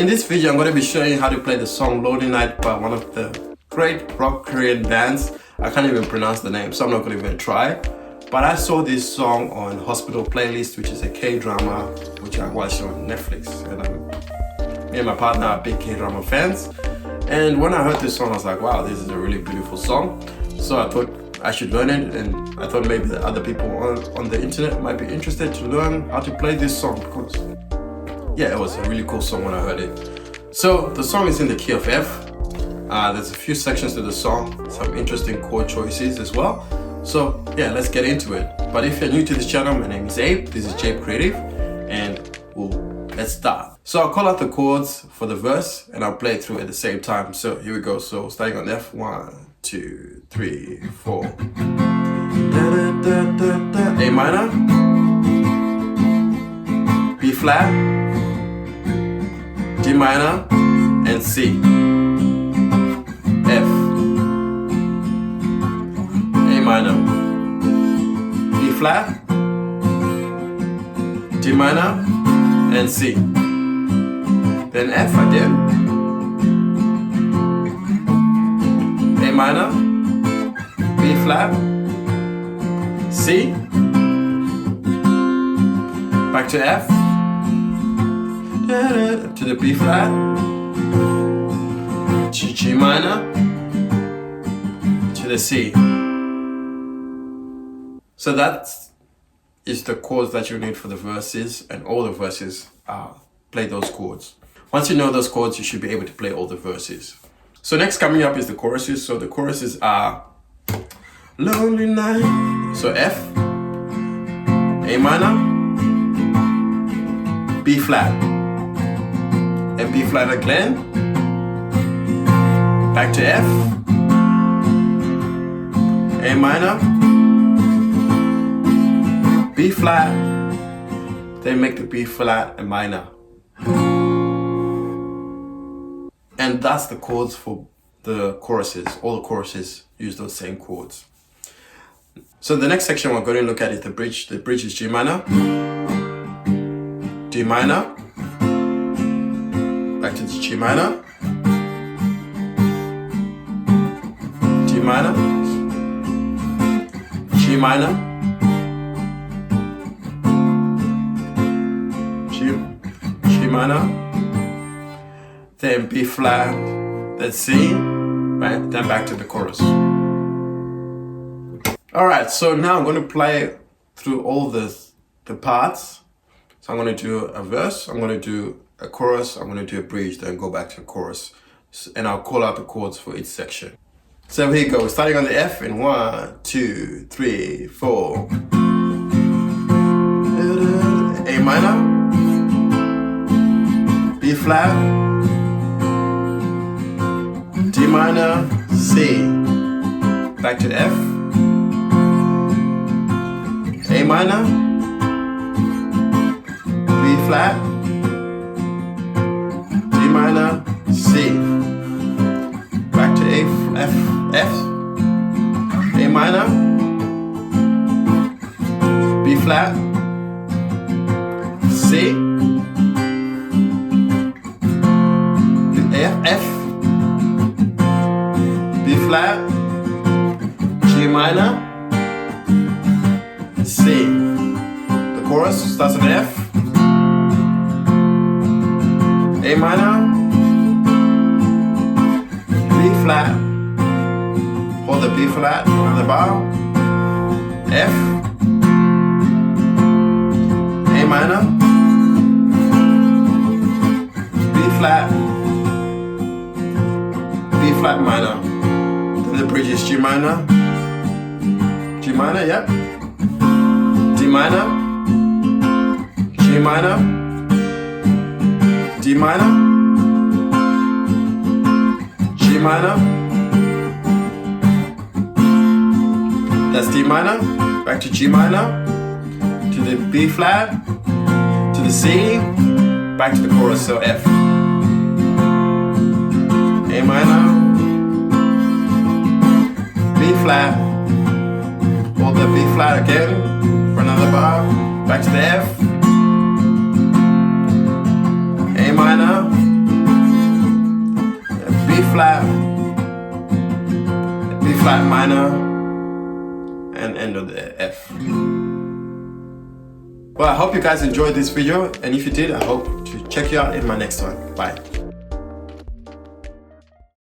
In this video, I'm going to be showing you how to play the song Lonely Night by one of the great rock Korean bands. I can't even pronounce the name, so I'm not going to even try. But I saw this song on Hospital Playlist, which is a K-drama, which I watched on Netflix. And me and my partner are big K-drama fans. And when I heard this song, I was like, wow, this is a really beautiful song. So I thought I should learn it, and I thought maybe the other people on the internet might be interested to learn how to play this song, because yeah, it was a really cool song when I heard it. So the song is in the key of F. There's a few sections to the song, some interesting chord choices as well. So yeah, let's get into it. But if you're new to this channel, my name is Abe. This is Jabe Creative, and let's start. So I'll call out the chords for the verse and I'll play it through at the same time. So here we go. So starting on F, 1, 2, 3, 4. A minor, B flat, G minor, and C. F, A minor, B flat, G minor, and C. Then F again, A minor, B flat, C, back to F, to the B flat, to G minor, to the C. So that is the chords that you need for the verses, and all the verses play those chords. Once you know those chords, you should be able to play all the verses. So next coming up is the choruses. So the choruses are Lonely Night. So F, A minor, B flat, and B flat again, back to F, A minor, B flat, then make the B flat a minor. And that's the chords for the choruses. All the choruses use those same chords. So the next section we're going to look at is the bridge. The bridge is G minor, D minor, back to the G minor, G minor, G minor, G minor, then B flat, then C, right? Then back to the chorus. Alright, so now I'm going to play through all the parts. So I'm going to do a verse, I'm going to do a chorus, I'm going to do a bridge, then go back to the chorus. And I'll call out the chords for each section. So here you go, starting on the F in 1, 2, 3, 4. A minor, B flat, D minor, C, back to F, A minor, B flat, D minor, C, back to F, A minor, B flat, C, F, B flat, G minor, C. The chorus starts on F, A minor, B flat, hold the B flat on the bar, F, A minor, B flat, B flat minor. Then the bridge is G minor, yep. D minor, G minor, D minor, G minor. That's D minor, back to G minor, to the B flat, to the C, back to the chorus, so F. A minor, B flat, hold the B flat again for another bar, back to the F, A minor, flat minor, and end of the F. Well, I hope you guys enjoyed this video, and if you did, I hope to check you out in my next one. Bye.